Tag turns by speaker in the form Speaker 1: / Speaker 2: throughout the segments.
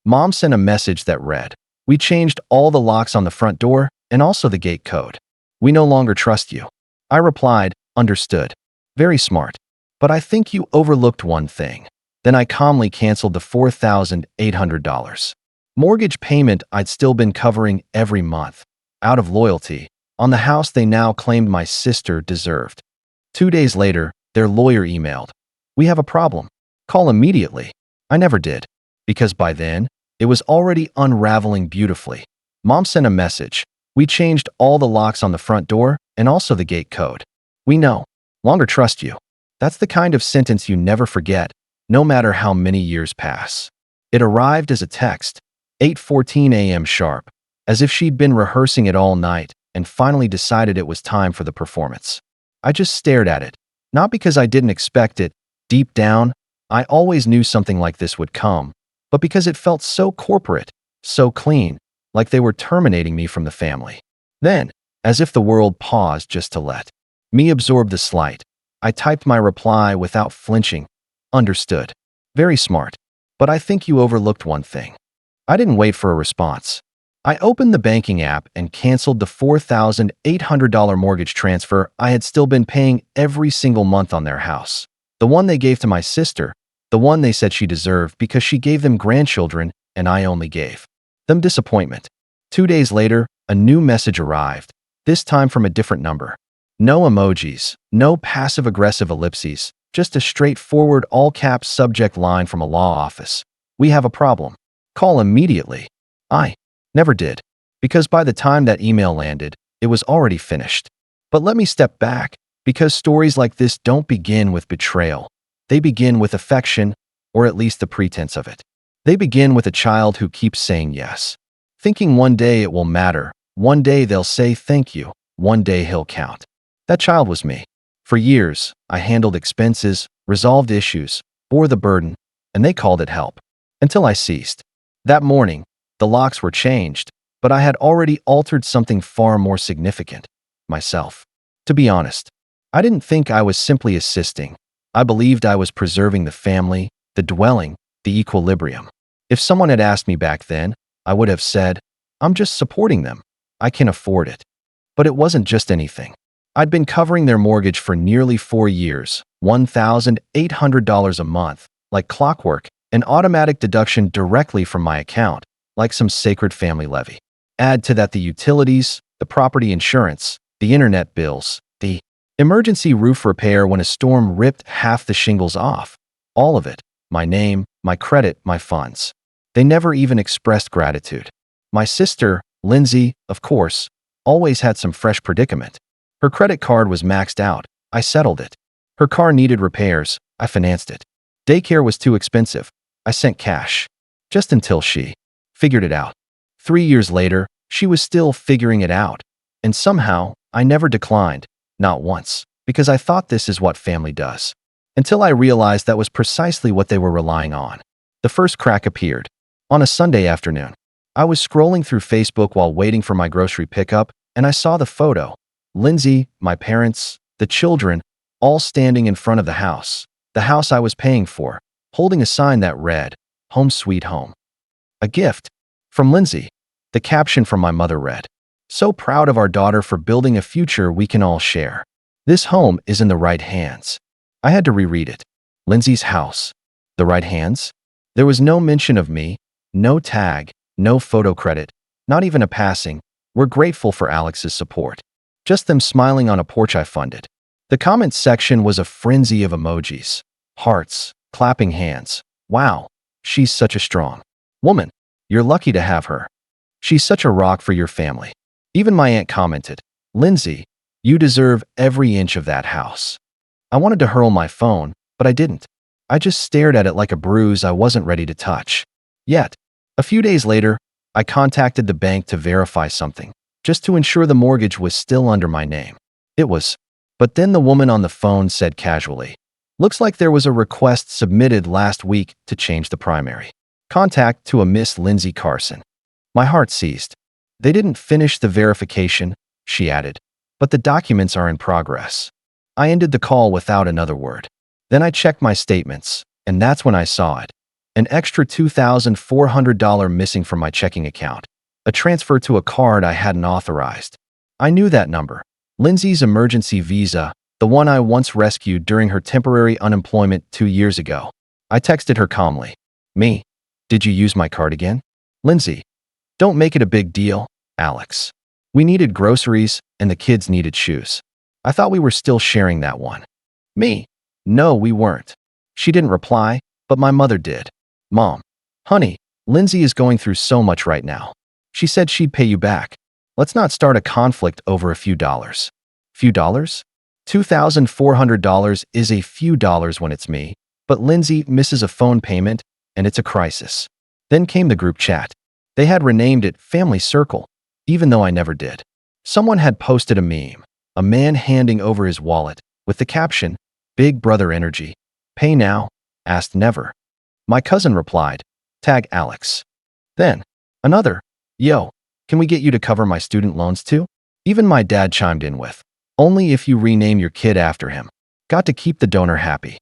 Speaker 1: Mom sent a message that read, "We changed all the locks on the front door and also the gate code. We no longer trust you." I replied, "Understood. Very smart. But I think you overlooked one thing." Then I calmly canceled the $4,800 mortgage payment I'd still been covering every month, out of loyalty, on the house they now claimed my sister deserved. 2 days later, their lawyer emailed, "We have a problem. Call immediately." I never did, because by then, it was already unraveling beautifully. Mom sent a message, "We changed all the locks on the front door and also the gate code. We no longer trust you." That's the kind of sentence you never forget, no matter how many years pass. It arrived as a text, 8:14 a.m. sharp, as if she'd been rehearsing it all night and finally decided it was time for the performance. I just stared at it, not because I didn't expect it. Deep down, I always knew something like this would come, but because it felt so corporate, so clean, like they were terminating me from the family. Then, as if the world paused just to let me absorb the slight, I typed my reply without flinching. "Understood. Very smart. But I think you overlooked one thing." I didn't wait for a response. I opened the banking app and canceled the $4,800 mortgage transfer I had still been paying every single month on their house. The one they gave to my sister, the one they said she deserved because she gave them grandchildren and I only gave them disappointment. 2 days later, a new message arrived, this time from a different number. No emojis, no passive-aggressive ellipses, just a straightforward all-caps subject line from a law office. "We have a problem. Call immediately." I never did, because by the time that email landed, it was already finished. But let me step back, because stories like this don't begin with betrayal. They begin with affection, or at least the pretense of it. They begin with a child who keeps saying yes, thinking one day it will matter, one day they'll say thank you, one day he'll count. That child was me. For years, I handled expenses, resolved issues, bore the burden, and they called it help. Until I ceased. That morning, the locks were changed, but I had already altered something far more significant, myself. To be honest, I didn't think I was simply assisting. I believed I was preserving the family, the dwelling, the equilibrium. If someone had asked me back then, I would have said, "I'm just supporting them. I can afford it." But it wasn't just anything. I'd been covering their mortgage for nearly 4 years, $1,800 a month, like clockwork, an automatic deduction directly from my account, like some sacred family levy. Add to that the utilities, the property insurance, the internet bills, the emergency roof repair when a storm ripped half the shingles off. All of it, my name, my credit, my funds. They never even expressed gratitude. My sister, Lindsay, of course, always had some fresh predicament. Her credit card was maxed out. I settled it. Her car needed repairs. I financed it. Daycare was too expensive. I sent cash. Just until she figured it out. 3 years later, she was still figuring it out. And somehow, I never declined. Not once. Because I thought this is what family does. Until I realized that was precisely what they were relying on. The first crack appeared. On a Sunday afternoon, I was scrolling through Facebook while waiting for my grocery pickup, and I saw the photo. Lindsay, my parents, the children, all standing in front of the house I was paying for, holding a sign that read, "Home Sweet Home." A gift from Lindsay. The caption from my mother read, "So proud of our daughter for building a future we can all share. This home is in the right hands." I had to reread it. Lindsay's house. The right hands? There was no mention of me, no tag, no photo credit, not even a passing. "We're grateful for Alex's support." Just them smiling on a porch I funded. The comments section was a frenzy of emojis, hearts, clapping hands. "Wow, she's such a strong woman. You're lucky to have her. She's such a rock for your family." Even my aunt commented, "Lindsay, you deserve every inch of that house." I wanted to hurl my phone, but I didn't. I just stared at it like a bruise I wasn't ready to touch. Yet, a few days later, I contacted the bank to verify something, just to ensure the mortgage was still under my name. It was. But then the woman on the phone said casually, "Looks like there was a request submitted last week to change the primary contact to a Miss Lindsay Carson." My heart seized. "They didn't finish the verification," she added, "but the documents are in progress." I ended the call without another word. Then I checked my statements, and that's when I saw it. An extra $2,400 missing from my checking account. A transfer to a card I hadn't authorized. I knew that number. Lindsay's emergency visa, the one I once rescued during her temporary unemployment 2 years ago. I texted her calmly. Me? Did you use my card again? Lindsay. Don't make it a big deal, Alex. We needed groceries and the kids needed shoes. I thought we were still sharing that one. Me. No, we weren't. She didn't reply, but my mother did. Mom. Honey, Lindsay is going through so much right now. She said she'd pay you back. Let's not start a conflict over a few dollars. Few dollars? $2,400 is a few dollars when it's me, but Lindsay misses a phone payment and it's a crisis. Then came the group chat. They had renamed it Family Circle, even though I never did. Someone had posted a meme, a man handing over his wallet, with the caption, Big Brother Energy. Pay now, asked never. My cousin replied, Tag Alex. Then, another, Yo, can we get you to cover my student loans too? Even my dad chimed in with, Only if you rename your kid after him. Got to keep the donor happy.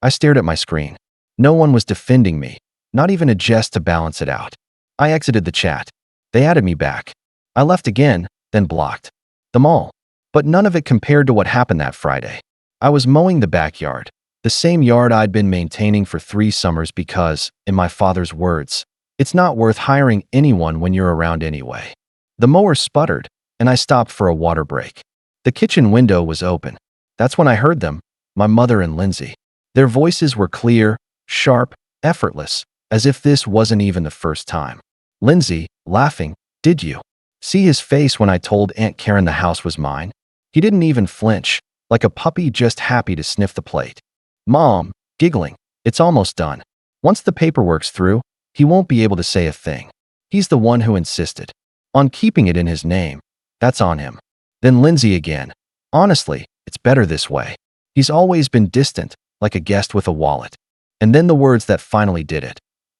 Speaker 1: I stared at my screen. No one was defending me, not even a jest to balance it out. I exited the chat. They added me back. I left again, then blocked them all. But none of it compared to what happened that Friday. I was mowing the backyard, the same yard I'd been maintaining for 3 summers because, in my father's words, it's not worth hiring anyone when you're around anyway. The mower sputtered, and I stopped for a water break. The kitchen window was open. That's when I heard them, my mother and Lindsay. Their voices were clear, sharp, effortless, as if this wasn't even the first time. Lindsay, laughing, Did you see his face when I told Aunt Karen the house was mine? He didn't even flinch, like a puppy just happy to sniff the plate. Mom, giggling, It's almost done. Once the paperwork's through, he won't be able to say a thing. He's the one who insisted on keeping it in his name. That's on him. Then Lindsay again. Honestly, it's better this way. He's always been distant, like a guest with a wallet. And then the words that finally did it.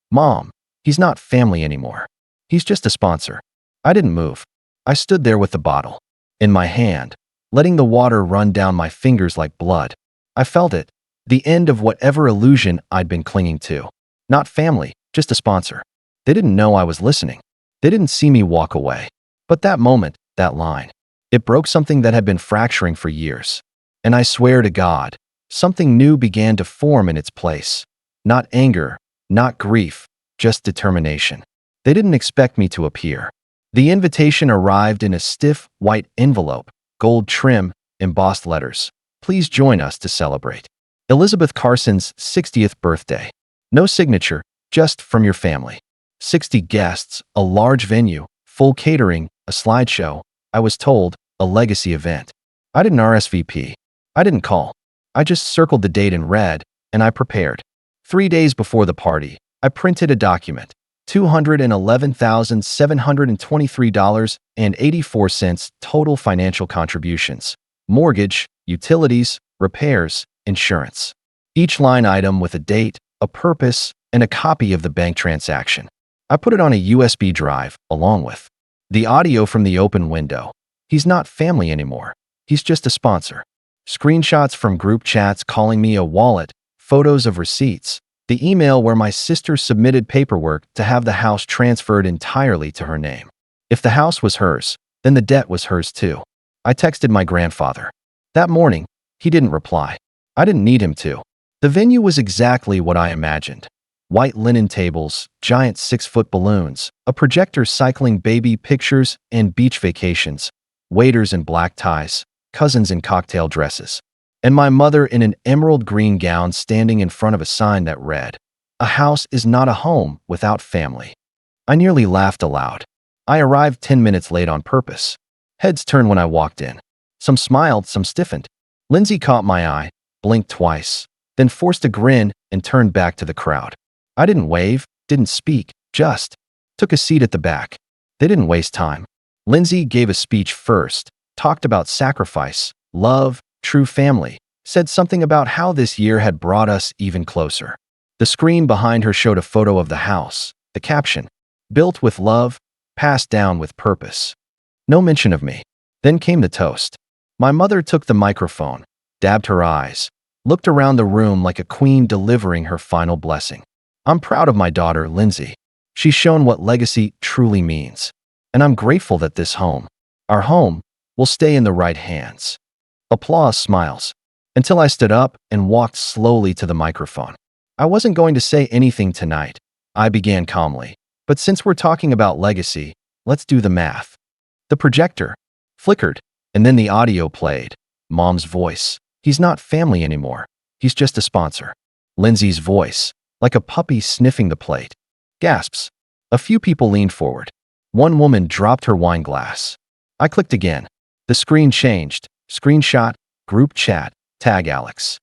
Speaker 1: Mom, he's not family anymore. He's just a sponsor. I didn't move. I stood there with the bottle in my hand, letting the water run down my fingers like blood. I felt it, the end of whatever illusion I'd been clinging to. Not family, just a sponsor. They didn't know I was listening. They didn't see me walk away. But that moment, that line, it broke something that had been fracturing for years. And I swear to God, something new began to form in its place. Not anger, not grief, just determination. They didn't expect me to appear. The invitation arrived in a stiff, white envelope, gold trim, embossed letters. Please join us to celebrate Elizabeth Carson's 60th birthday. No signature, just from your family. 60 guests, a large venue, full catering, a slideshow. I was told, a legacy event. I didn't RSVP. I didn't call. I just circled the date in red, and I prepared. 3 days before the party, I printed a document. $211,723.84 total financial contributions. Mortgage, utilities, repairs, insurance. Each line item with a date, a purpose, and a copy of the bank transaction. I put it on a USB drive, along with the audio from the open window. He's not family anymore. He's just a sponsor. Screenshots from group chats calling me a wallet, photos of receipts, the email where my sister submitted paperwork to have the house transferred entirely to her name. If the house was hers, then the debt was hers too. I texted my grandfather. That morning, he didn't reply. I didn't need him to. The venue was exactly what I imagined. White linen tables, giant 6-foot balloons, a projector cycling baby pictures and beach vacations, waiters in black ties, cousins in cocktail dresses, and my mother in an emerald green gown standing in front of a sign that read, "A house is not a home without family." I nearly laughed aloud. I arrived 10 minutes late on purpose. Heads turned when I walked in. Some smiled, some stiffened. Lindsay caught my eye, blinked twice, then forced a grin and turned back to the crowd. I didn't wave, didn't speak, just took a seat at the back. They didn't waste time. Lindsay gave a speech first, talked about sacrifice, love, true family, said something about how this year had brought us even closer. The screen behind her showed a photo of the house, the caption, "Built with love, passed down with purpose." No mention of me. Then came the toast. My mother took the microphone, dabbed her eyes, looked around the room like a queen delivering her final blessing. I'm proud of my daughter, Lindsay. She's shown what legacy truly means. And I'm grateful that this home, our home, will stay in the right hands. Applause, smiles. Until I stood up and walked slowly to the microphone. I wasn't going to say anything tonight. I began calmly. But since we're talking about legacy, let's do the math. The projector flickered, and then the audio played. Mom's voice. He's not family anymore. He's just a sponsor. Lindsay's voice, like a puppy sniffing the plate. Gasps. A few people leaned forward. One woman dropped her wine glass. I clicked again. The screen changed. Screenshot, group chat, tag Alex.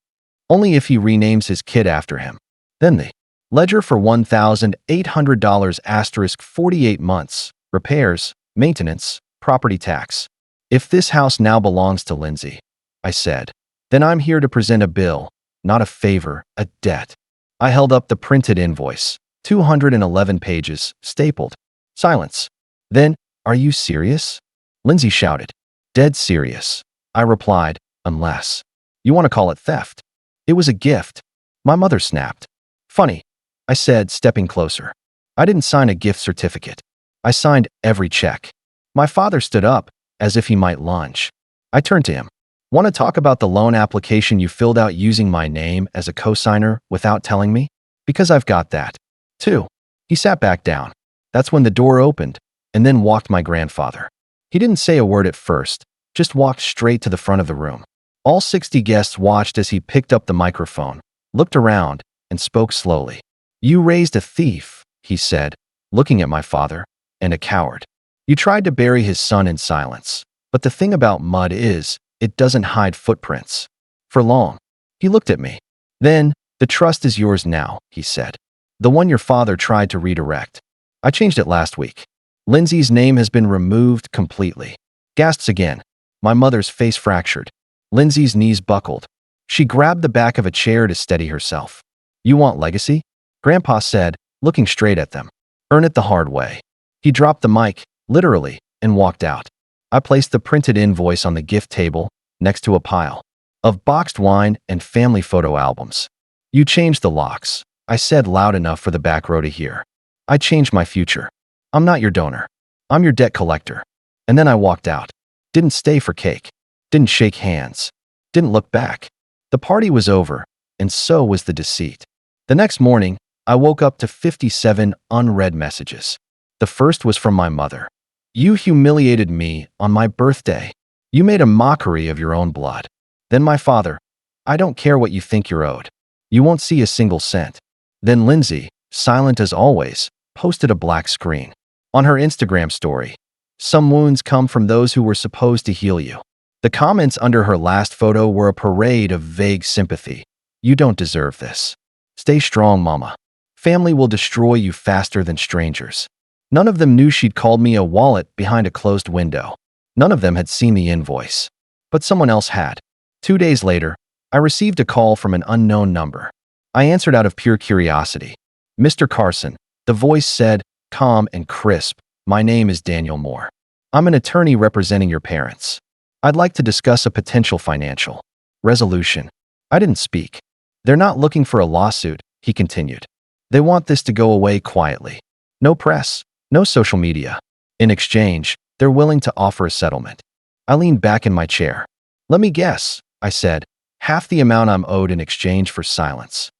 Speaker 1: Only if he renames his kid after him. Then the ledger for $1,800 asterisk 48 months. Repairs, maintenance, property tax. If this house now belongs to Lindsay, I said, then I'm here to present a bill, not a favor, a debt. I held up the printed invoice, 211 pages, stapled. Silence. Then, are you serious? Lindsay shouted. Dead serious. I replied, unless you want to call it theft. It was a gift. My mother snapped. Funny, I said, stepping closer. I didn't sign a gift certificate. I signed every check. My father stood up, as if he might lunge. I turned to him. Want to talk about the loan application you filled out using my name as a cosigner without telling me? Because I've got that, too. He sat back down. That's when the door opened, and then walked my grandfather. He didn't say a word at first, just walked straight to the front of the room. All 60 guests watched as he picked up the microphone, looked around, and spoke slowly. You raised a thief, he said, looking at my father, and a coward. You tried to bury his son in silence. But the thing about mud is, it doesn't hide footprints. For long. He looked at me. Then, the trust is yours now, he said. The one your father tried to redirect. I changed it last week. Lindsay's name has been removed completely. Gasps again. My mother's face fractured. Lindsay's knees buckled. She grabbed the back of a chair to steady herself. You want legacy? Grandpa said, looking straight at them. Earn it the hard way. He dropped the mic, literally, and walked out. I placed the printed invoice on the gift table, next to a pile of boxed wine and family photo albums. You changed the locks, I said loud enough for the back row to hear. I changed my future. I'm not your donor. I'm your debt collector. And then I walked out. Didn't stay for cake. Didn't shake hands. Didn't look back. The party was over, and so was the deceit. The next morning, I woke up to 57 unread messages. The first was from my mother. You humiliated me on my birthday. You made a mockery of your own blood. Then my father. I don't care what you think you're owed. You won't see a single cent. Then Lindsay, silent as always, posted a black screen. On her Instagram story. Some wounds come from those who were supposed to heal you. The comments under her last photo were a parade of vague sympathy. You don't deserve this. Stay strong, mama. Family will destroy you faster than strangers. None of them knew she'd called me a wallet behind a closed window. None of them had seen the invoice. But someone else had. 2 days later, I received a call from an unknown number. I answered out of pure curiosity. Mr. Carson, the voice said, calm and crisp, my name is Daniel Moore. I'm an attorney representing your parents. I'd like to discuss a potential financial resolution. I didn't speak. They're not looking for a lawsuit, he continued. They want this to go away quietly. No press, no social media. In exchange, they're willing to offer a settlement. I leaned back in my chair. Let me guess, I said, half the amount I'm owed in exchange for silence.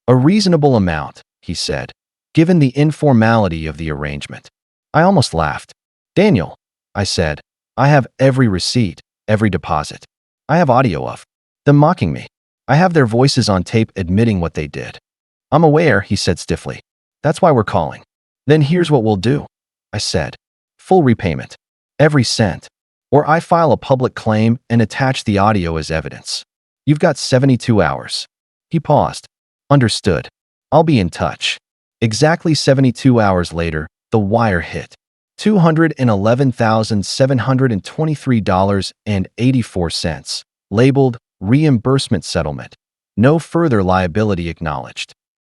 Speaker 1: A reasonable amount, he said, given the informality of the arrangement. I almost laughed. Daniel, I said, I have every receipt, every deposit. I have audio of them mocking me. I have their voices on tape admitting what they did. I'm aware, he said stiffly. That's why we're calling. Then here's what we'll do, I said. Full repayment. Every cent. Or I file a public claim and attach the audio as evidence. You've got 72 hours. He paused. Understood. I'll be in touch. Exactly 72 hours later, the wire hit. $211,723.84, labeled reimbursement settlement. No further liability acknowledged.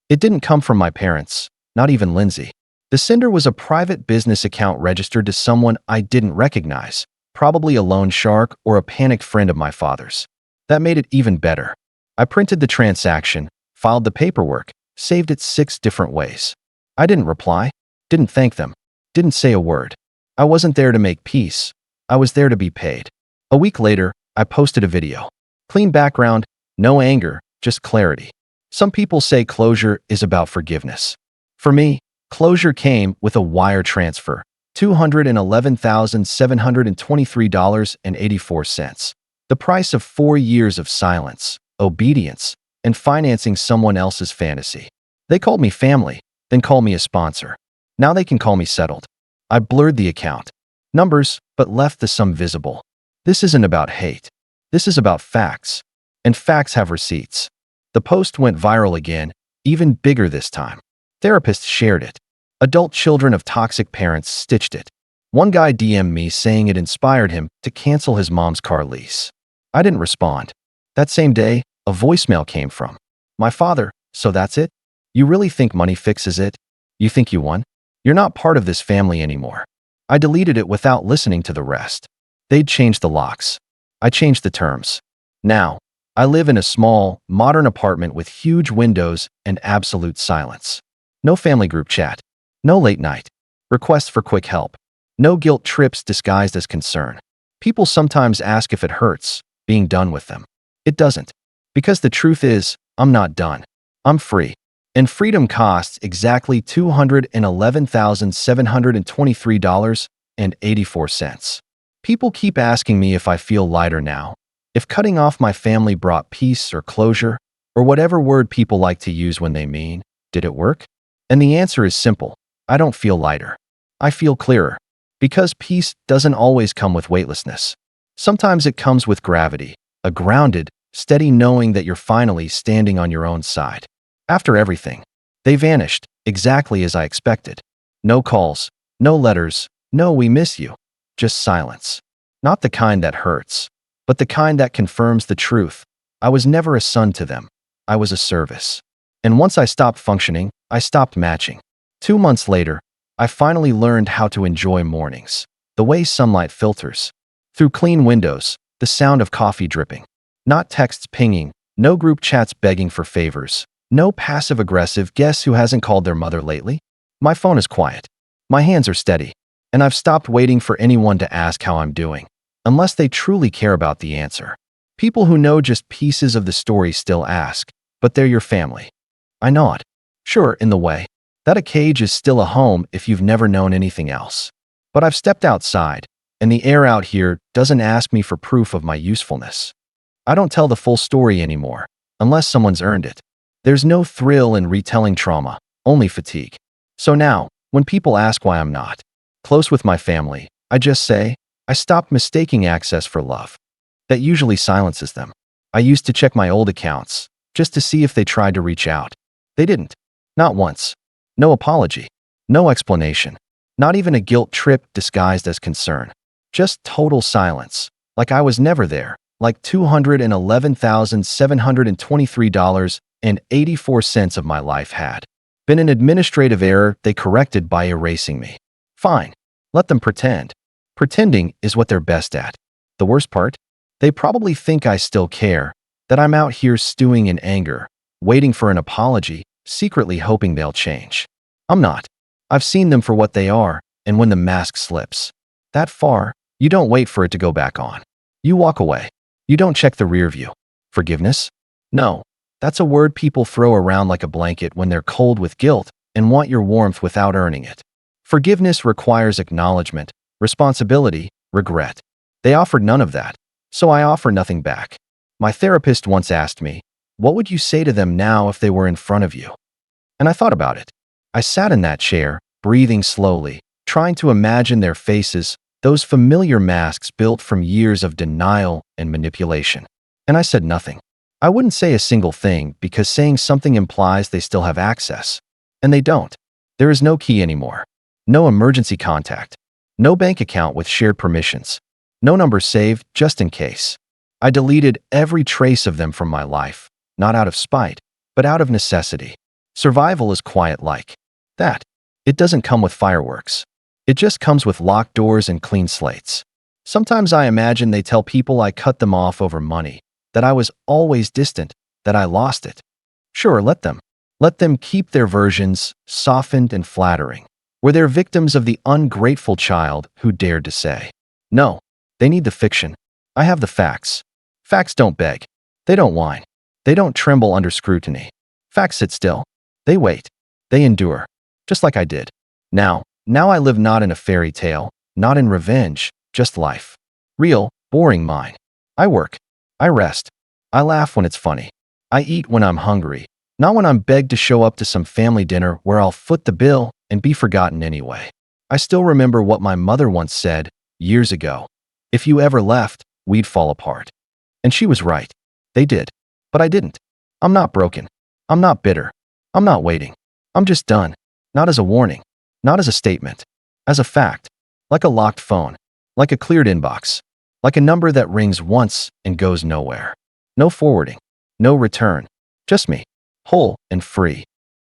Speaker 1: It didn't come from my parents, not even Lindsay. The sender was a private business account registered to someone I didn't recognize, probably a loan shark or a panicked friend of my father's. That made it even better. I printed the transaction, filed the paperwork, saved it 6 different ways. I didn't reply, didn't thank them, didn't say a word. I wasn't there to make peace. I was there to be paid. A week later, I posted a video. Clean background, no anger, just clarity. Some people say closure is about forgiveness. For me, closure came with a wire transfer, $211,723.84. The price of 4 years of silence, obedience, and financing someone else's fantasy. They called me family, then called me a sponsor. Now they can call me settled. I blurred the account. Numbers, but left the sum visible. This isn't about hate. This is about facts. And facts have receipts. The post went viral again, even bigger this time. Therapists shared it. Adult children of toxic parents stitched it. One guy DM'd me saying it inspired him to cancel his mom's car lease. I didn't respond. That same day, a voicemail came from my father. So that's it? You really think money fixes it? You think you won? You're not part of this family anymore. I deleted it without listening to the rest. They'd changed the locks. I changed the terms. Now, I live in a small, modern apartment with huge windows and absolute silence. No family group chat. No late night. Requests for quick help. No guilt trips disguised as concern. People sometimes ask if it hurts, being done with them. It doesn't. Because the truth is, I'm not done. I'm free. And freedom costs exactly $211,723.84. People keep asking me if I feel lighter now, if cutting off my family brought peace or closure, or whatever word people like to use when they mean, did it work? And the answer is simple. I don't feel lighter. I feel clearer. Because peace doesn't always come with weightlessness. Sometimes it comes with gravity, a grounded, steady knowing that you're finally standing on your own side. After everything, they vanished, exactly as I expected. No calls, no letters, no "we miss you." Just silence. Not the kind that hurts, but the kind that confirms the truth. I was never a son to them. I was a service. And once I stopped functioning, I stopped matching. 2 months later, I finally learned how to enjoy mornings. The way sunlight filters. Through clean windows, the sound of coffee dripping. Not texts pinging, no group chats begging for favors. No passive-aggressive "guess who hasn't called their mother lately?" My phone is quiet. My hands are steady. And I've stopped waiting for anyone to ask how I'm doing, unless they truly care about the answer. People who know just pieces of the story still ask, but they're your family. I nod. Sure, in the way. That a cage is still a home if you've never known anything else. But I've stepped outside, and the air out here doesn't ask me for proof of my usefulness. I don't tell the full story anymore, unless someone's earned it. There's no thrill in retelling trauma, only fatigue. So now, when people ask why I'm not close with my family, I just say, I stopped mistaking access for love. That usually silences them. I used to check my old accounts, just to see if they tried to reach out. They didn't. Not once. No apology. No explanation. Not even a guilt trip disguised as concern. Just total silence. Like I was never there. Like $211,723.84 of my life had been an administrative error they corrected by erasing me. Fine. Let them pretend. Pretending is what they're best at. The worst part? They probably think I still care, that I'm out here stewing in anger, waiting for an apology, secretly hoping they'll change. I'm not. I've seen them for what they are, and when the mask slips that far, you don't wait for it to go back on. You walk away. You don't check the rear view. Forgiveness? No. That's a word people throw around like a blanket when they're cold with guilt and want your warmth without earning it. Forgiveness requires acknowledgement, responsibility, regret. They offered none of that, so I offer nothing back. My therapist once asked me, what would you say to them now if they were in front of you? And I thought about it. I sat in that chair, breathing slowly, trying to imagine their faces, those familiar masks built from years of denial and manipulation. And I said nothing. I wouldn't say a single thing because saying something implies they still have access. And they don't. There is no key anymore. No emergency contact. No bank account with shared permissions. No number saved just in case. I deleted every trace of them from my life, not out of spite, but out of necessity. Survival is quiet like that. It doesn't come with fireworks. It just comes with locked doors and clean slates. Sometimes I imagine they tell people I cut them off over money, that I was always distant, that I lost it. Sure, let them. Let them keep their versions, softened and flattering. Were they victims of the ungrateful child who dared to say, "No, they need the fiction. I have the facts." Facts don't beg. They don't whine. They don't tremble under scrutiny. Facts sit still. They wait. They endure. Just like I did. Now I live not in a fairy tale, not in revenge, just life. Real, boring mine. I work. I rest. I laugh when it's funny. I eat when I'm hungry, not when I'm begged to show up to some family dinner where I'll foot the bill and be forgotten anyway. I still remember what my mother once said, years ago. If you ever left, we'd fall apart. And she was right. They did. But I didn't. I'm not broken. I'm not bitter. I'm not waiting. I'm just done. Not as a warning. Not as a statement. As a fact. Like a locked phone. Like a cleared inbox. Like a number that rings once and goes nowhere. No forwarding. No return. Just me. Whole and free.